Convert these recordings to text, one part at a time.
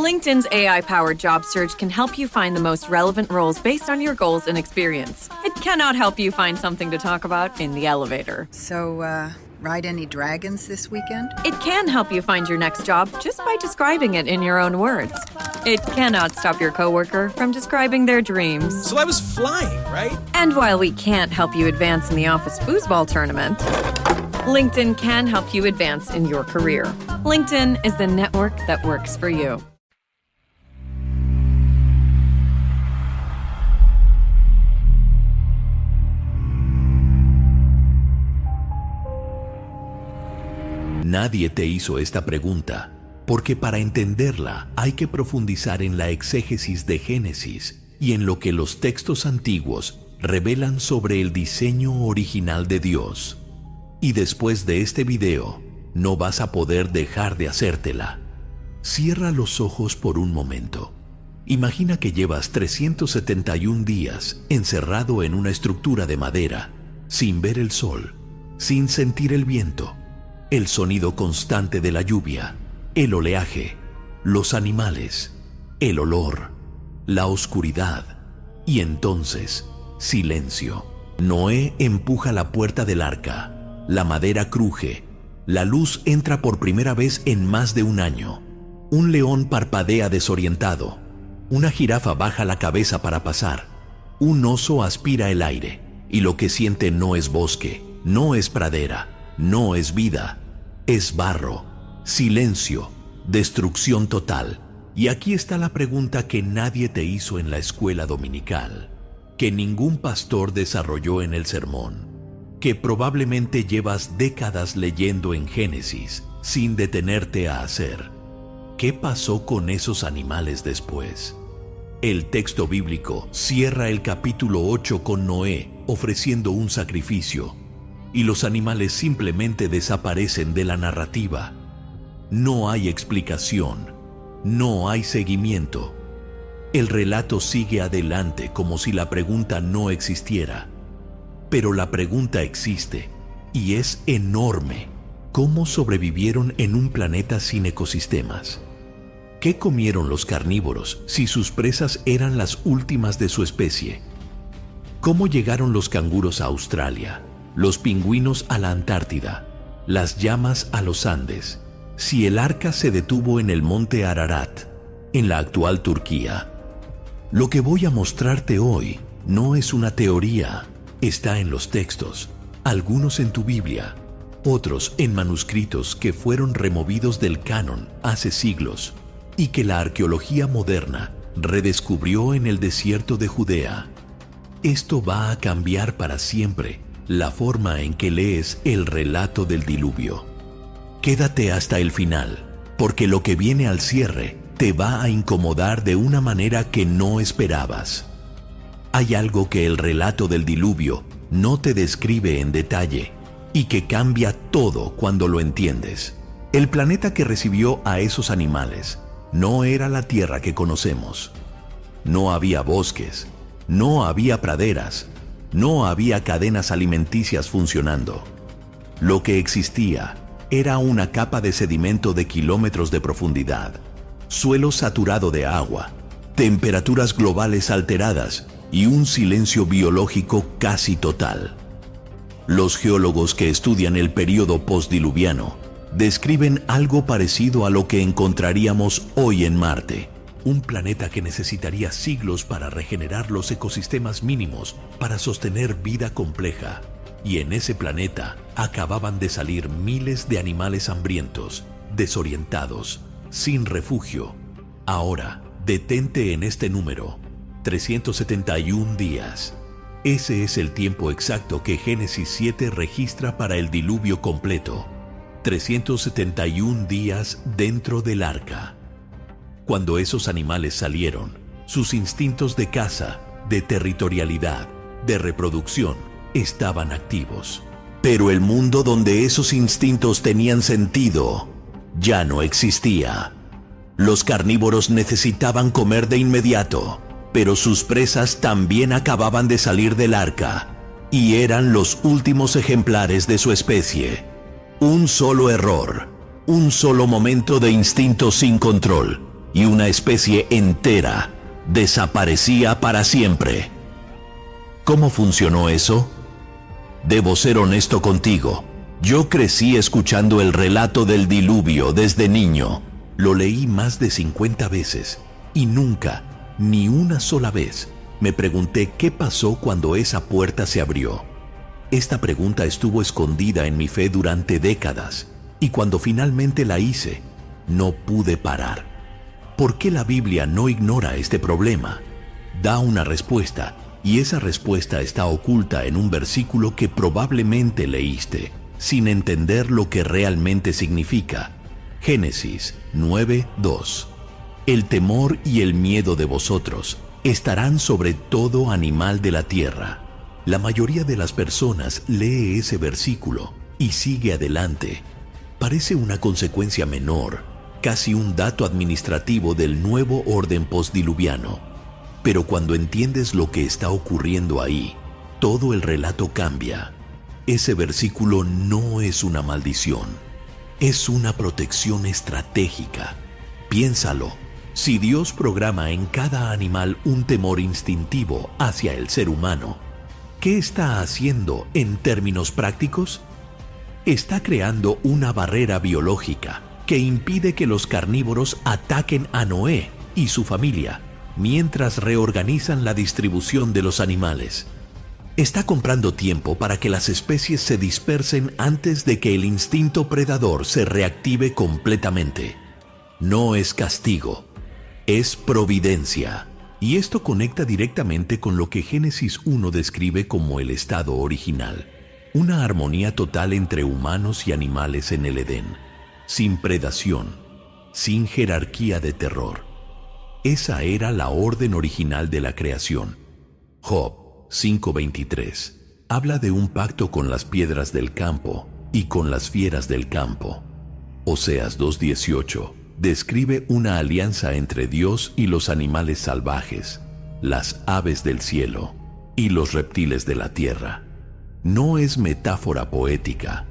LinkedIn's AI-powered job search can help you find the most relevant roles based on your goals and experience. It cannot help you find something to talk about in the elevator. So, ride any dragons this weekend? It can help you find your next job just by describing it in your own words. It cannot stop your coworker from describing their dreams. So I was flying, right? And while we can't help you advance in the office foosball tournament, LinkedIn can help you advance in your career. LinkedIn is the network that works for you. Nadie te hizo esta pregunta, porque para entenderla hay que profundizar en la exégesis de Génesis y en lo que los textos antiguos revelan sobre el diseño original de Dios. Y después de este video, no vas a poder dejar de hacértela. Cierra los ojos por un momento. Imagina que llevas 371 días encerrado en una estructura de madera, sin ver el sol, sin sentir el viento, el sonido constante de la lluvia, el oleaje, los animales, el olor, la oscuridad y entonces silencio. Noé empuja la puerta del arca, la madera cruje, la luz entra por primera vez en más de un año. Un león parpadea desorientado, una jirafa baja la cabeza para pasar, un oso aspira el aire y lo que siente no es bosque, no es pradera, no es vida. Es barro, silencio, destrucción total. Y aquí está la pregunta que nadie te hizo en la escuela dominical, que ningún pastor desarrolló en el sermón, que probablemente llevas décadas leyendo en Génesis sin detenerte a hacer. ¿Qué pasó con esos animales después? El texto bíblico cierra el capítulo 8 con Noé ofreciendo un sacrificio, y los animales simplemente desaparecen de la narrativa. No hay explicación, no hay seguimiento. El relato sigue adelante como si la pregunta no existiera. Pero la pregunta existe, y es enorme. ¿Cómo sobrevivieron en un planeta sin ecosistemas? ¿Qué comieron los carnívoros si sus presas eran las últimas de su especie? ¿Cómo llegaron los canguros a Australia, los pingüinos a la Antártida, las llamas a los Andes, si el arca se detuvo en el monte Ararat, en la actual Turquía? Lo que voy a mostrarte hoy no es una teoría, está en los textos, algunos en tu Biblia, otros en manuscritos que fueron removidos del canon hace siglos y que la arqueología moderna redescubrió en el desierto de Judea. Esto va a cambiar para siempre la forma en que lees el relato del diluvio. Quédate hasta el final, porque lo que viene al cierre te va a incomodar de una manera que no esperabas. Hay algo que el relato del diluvio no te describe en detalle y que cambia todo cuando lo entiendes. El planeta que recibió a esos animales no era la tierra que conocemos. No había bosques, no había praderas, no había cadenas alimenticias funcionando. Lo que existía era una capa de sedimento de kilómetros de profundidad, suelo saturado de agua, temperaturas globales alteradas y un silencio biológico casi total. Los geólogos que estudian el período postdiluviano describen algo parecido a lo que encontraríamos hoy en Marte. Un planeta que necesitaría siglos para regenerar los ecosistemas mínimos para sostener vida compleja. Y en ese planeta acababan de salir miles de animales hambrientos, desorientados, sin refugio. Ahora, detente en este número, 371 días. Ese es el tiempo exacto que Génesis 7 registra para el diluvio completo. 371 días dentro del arca. Cuando esos animales salieron, sus instintos de caza, de territorialidad, de reproducción, estaban activos. Pero el mundo donde esos instintos tenían sentido ya no existía. Los carnívoros necesitaban comer de inmediato, pero sus presas también acababan de salir del arca y eran los últimos ejemplares de su especie. Un solo error, un solo momento de instinto sin control y una especie entera desaparecía para siempre. ¿Cómo funcionó eso? Debo ser honesto contigo. Yo crecí escuchando el relato del diluvio desde niño. Lo leí más de 50 veces y nunca, ni una sola vez, me pregunté qué pasó cuando esa puerta se abrió. Esta pregunta estuvo escondida en mi fe durante décadas y cuando finalmente la hice, no pude parar. ¿Por qué la Biblia no ignora este problema? Da una respuesta y esa respuesta está oculta en un versículo que probablemente leíste, sin entender lo que realmente significa. Génesis 9:2. El temor y el miedo de vosotros estarán sobre todo animal de la tierra. La mayoría de las personas lee ese versículo y sigue adelante. Parece una consecuencia menor, casi un dato administrativo del nuevo orden postdiluviano. Pero cuando entiendes lo que está ocurriendo ahí, todo el relato cambia. Ese versículo no es una maldición, es una protección estratégica. Piénsalo, si Dios programa en cada animal un temor instintivo hacia el ser humano, ¿qué está haciendo en términos prácticos? Está creando una barrera biológica que impide que los carnívoros ataquen a Noé y su familia mientras reorganizan la distribución de los animales. Está comprando tiempo para que las especies se dispersen antes de que el instinto predador se reactive completamente. No es castigo, es providencia. Y esto conecta directamente con lo que Génesis 1 describe como el estado original. Una armonía total entre humanos y animales en el Edén, sin predación, sin jerarquía de terror. Esa era la orden original de la creación. Job 5:23 habla de un pacto con las piedras del campo y con las fieras del campo. Oseas 2:18 describe una alianza entre Dios y los animales salvajes, las aves del cielo y los reptiles de la tierra. No es metáfora poética,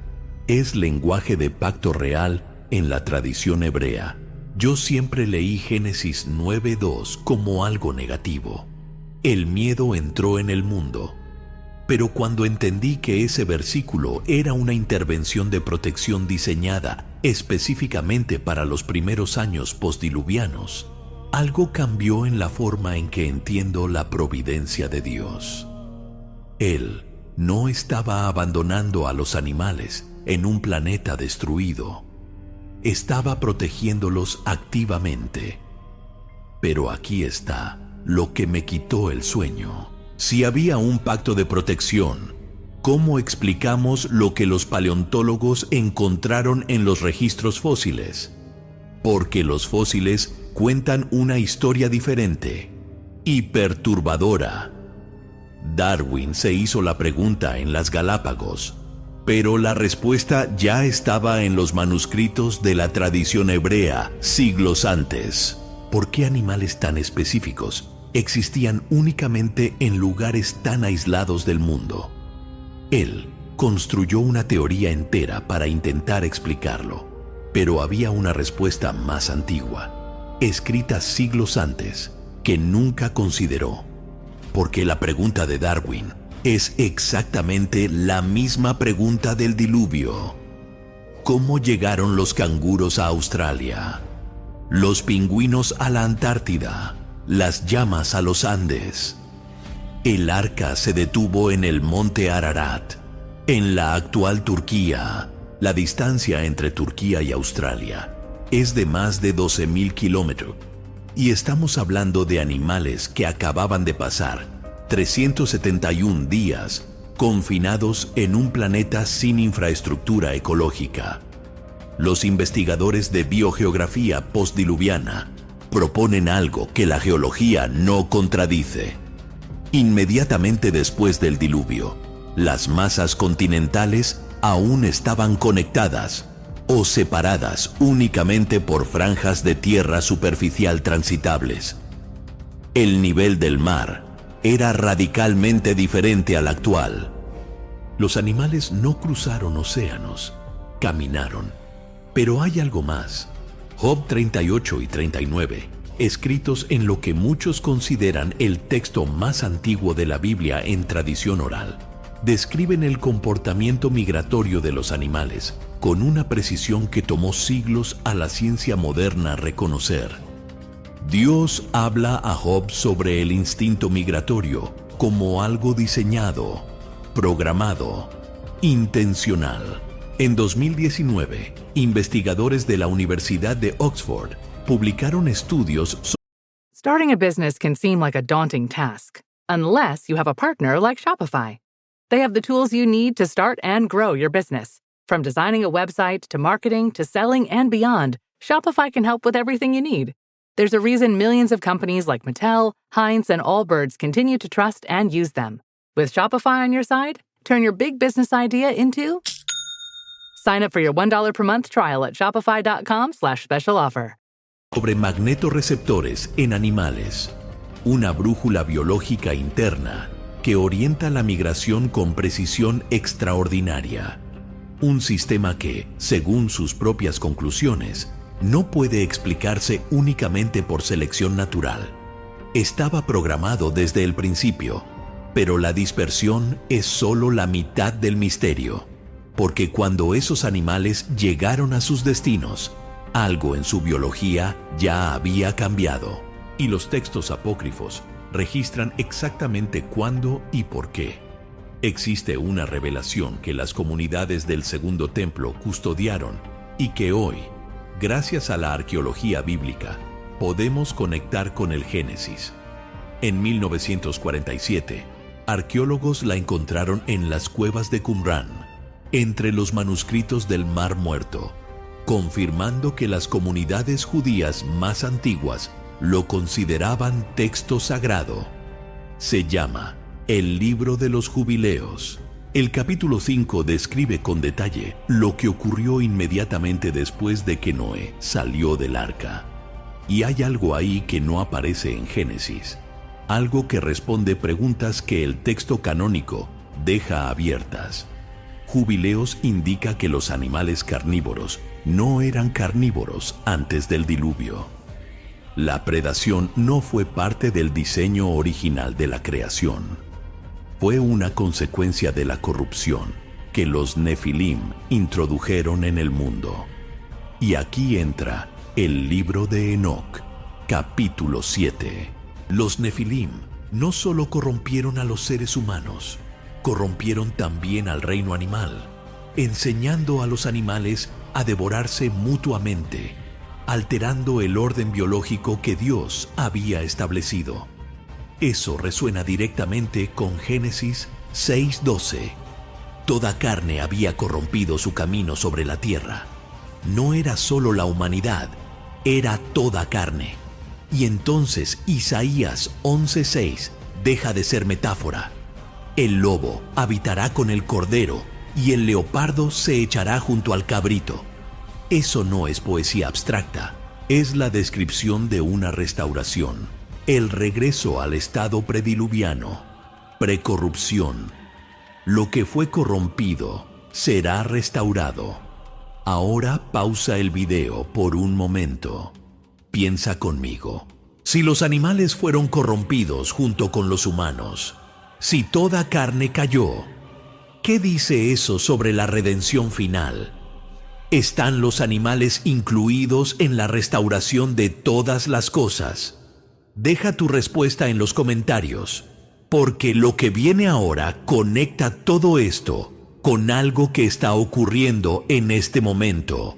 es lenguaje de pacto real en la tradición hebrea. Yo siempre leí Génesis 9:2 como algo negativo. El miedo entró en el mundo. Pero cuando entendí que ese versículo era una intervención de protección diseñada específicamente para los primeros años postdiluvianos, algo cambió en la forma en que entiendo la providencia de Dios. Él no estaba abandonando a los animales en un planeta destruido. Estaba protegiéndolos activamente. Pero aquí está lo que me quitó el sueño. Si había un pacto de protección, ¿cómo explicamos lo que los paleontólogos encontraron en los registros fósiles? Porque los fósiles cuentan una historia diferente y perturbadora. Darwin se hizo la pregunta en las Galápagos, pero la respuesta ya estaba en los manuscritos de la tradición hebrea siglos antes. ¿Por qué animales tan específicos existían únicamente en lugares tan aislados del mundo? Él construyó una teoría entera para intentar explicarlo, pero había una respuesta más antigua, escrita siglos antes, que nunca consideró. Porque la pregunta de Darwin es exactamente la misma pregunta del diluvio. ¿Cómo llegaron los canguros a Australia? Los pingüinos a la Antártida, las llamas a los Andes. El arca se detuvo en el monte Ararat, en la actual Turquía. La distancia entre Turquía y Australia es de más de 12,000 kilómetros. Y estamos hablando de animales que acababan de pasar 371 días confinados en un planeta sin infraestructura ecológica. Los investigadores de biogeografía postdiluviana proponen algo que la geología no contradice. Inmediatamente después del diluvio, las masas continentales aún estaban conectadas o separadas únicamente por franjas de tierra superficial transitables. El nivel del mar era radicalmente diferente al actual. Los animales no cruzaron océanos, caminaron. Pero hay algo más. Job 38 y 39, escritos en lo que muchos consideran el texto más antiguo de la Biblia en tradición oral, describen el comportamiento migratorio de los animales con una precisión que tomó siglos a la ciencia moderna reconocer. Dios habla a Job sobre el instinto migratorio como algo diseñado, programado, intencional. En 2019, investigadores de la Universidad de Oxford publicaron estudios sobre Starting a business can seem like a daunting task, unless you have a partner like Shopify. They have the tools you need to start and grow your business. From designing a website to marketing to selling and beyond, Shopify can help with everything you need. There's a reason millions of companies like Mattel, Heinz, and Allbirds continue to trust and use them. With Shopify on your side, turn your big business idea into... Sign up for your $1 per month trial at shopify.com/special offer. magnetoreceptores en animales, una brújula biológica interna que orienta la migración con precisión extraordinaria. Un sistema que, según sus propias conclusiones, no puede explicarse únicamente por selección natural. Estaba programado desde el principio, pero la dispersión es solo la mitad del misterio, porque cuando esos animales llegaron a sus destinos, algo en su biología ya había cambiado, y los textos apócrifos registran exactamente cuándo y por qué. Existe una revelación que las comunidades del Segundo Templo custodiaron y que hoy, gracias a la arqueología bíblica, podemos conectar con el Génesis. En 1947, arqueólogos la encontraron en las cuevas de Qumrán, entre los manuscritos del Mar Muerto, confirmando que las comunidades judías más antiguas lo consideraban texto sagrado. Se llama el Libro de los Jubileos. El capítulo 5 describe con detalle lo que ocurrió inmediatamente después de que Noé salió del arca. Y hay algo ahí que no aparece en Génesis, algo que responde preguntas que el texto canónico deja abiertas. Jubileos indica que los animales carnívoros no eran carnívoros antes del diluvio. La predación no fue parte del diseño original de la creación. Fue una consecuencia de la corrupción que los Nefilim introdujeron en el mundo. Y aquí entra el libro de Enoc, capítulo 7. Los Nefilim no solo corrompieron a los seres humanos, corrompieron también al reino animal, enseñando a los animales a devorarse mutuamente, alterando el orden biológico que Dios había establecido. Eso resuena directamente con Génesis 6:12. Toda carne había corrompido su camino sobre la tierra. No era solo la humanidad, era toda carne. Y entonces Isaías 11:6 deja de ser metáfora. El lobo habitará con el cordero y el leopardo se echará junto al cabrito. Eso no es poesía abstracta, es la descripción de una restauración, el regreso al estado prediluviano, precorrupción. Lo que fue corrompido será restaurado. Ahora pausa el video por un momento. Piensa conmigo. Si los animales fueron corrompidos junto con los humanos, si toda carne cayó, ¿qué dice eso sobre la redención final? ¿Están los animales incluidos en la restauración de todas las cosas? Deja tu respuesta en los comentarios, porque lo que viene ahora conecta todo esto con algo que está ocurriendo en este momento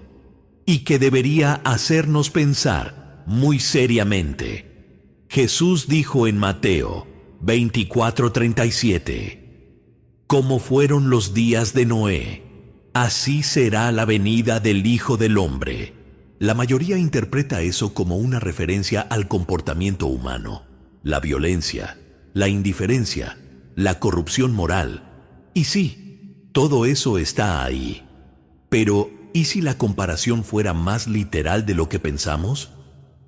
y que debería hacernos pensar muy seriamente. Jesús dijo en Mateo 24:37, como fueron los días de Noé, así será la venida del Hijo del Hombre. La mayoría interpreta eso como una referencia al comportamiento humano, la violencia, la indiferencia, la corrupción moral. Y sí, todo eso está ahí. Pero, ¿y si la comparación fuera más literal de lo que pensamos?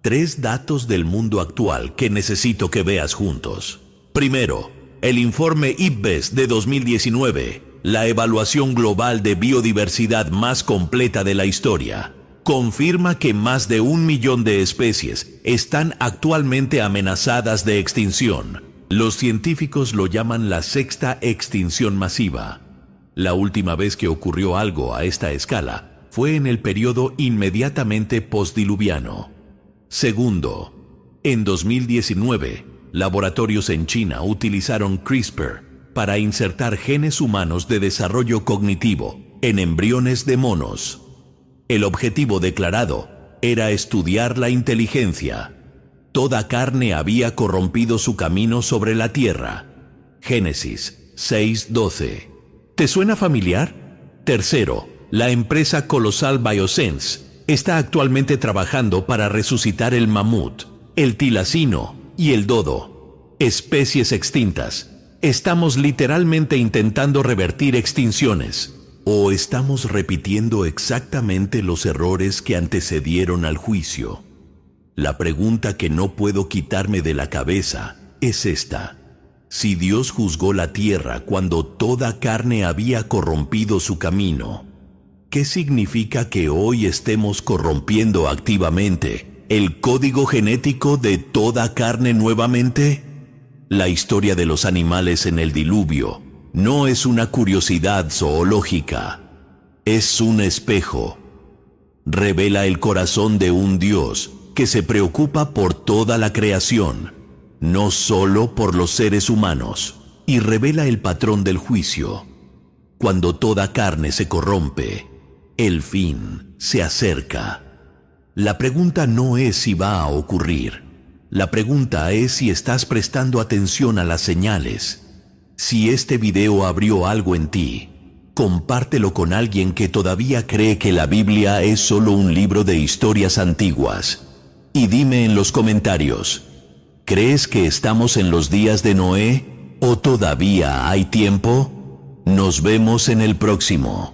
3 datos del mundo actual que necesito que veas juntos. Primero, el informe IPBES de 2019, la evaluación global de biodiversidad más completa de la historia. confirma que más de 1 millón de especies están actualmente amenazadas de extinción. Los científicos lo llaman la sexta extinción masiva. La última vez que ocurrió algo a esta escala fue en el periodo inmediatamente postdiluviano. Segundo, en 2019, laboratorios en China utilizaron CRISPR para insertar genes humanos de desarrollo cognitivo en embriones de monos. El objetivo declarado era estudiar la inteligencia. Toda carne había corrompido su camino sobre la tierra. Génesis 6:12. ¿Te suena familiar? Tercero, la empresa colosal Biosense está actualmente trabajando para resucitar el mamut, el tilacino y el dodo, especies extintas. ¿Estamos literalmente intentando revertir extinciones? ¿O estamos repitiendo exactamente los errores que antecedieron al juicio? La pregunta que no puedo quitarme de la cabeza es esta. Si Dios juzgó la tierra cuando toda carne había corrompido su camino, ¿qué significa que hoy estemos corrompiendo activamente el código genético de toda carne nuevamente? La historia de los animales en el diluvio no es una curiosidad zoológica, es un espejo. Revela el corazón de un Dios que se preocupa por toda la creación, no solo por los seres humanos, y revela el patrón del juicio. Cuando toda carne se corrompe, el fin se acerca. La pregunta no es si va a ocurrir. La pregunta es si estás prestando atención a las señales. Si este video abrió algo en ti, compártelo con alguien que todavía cree que la Biblia es solo un libro de historias antiguas. Y dime en los comentarios, ¿crees que estamos en los días de Noé o todavía hay tiempo? Nos vemos en el próximo.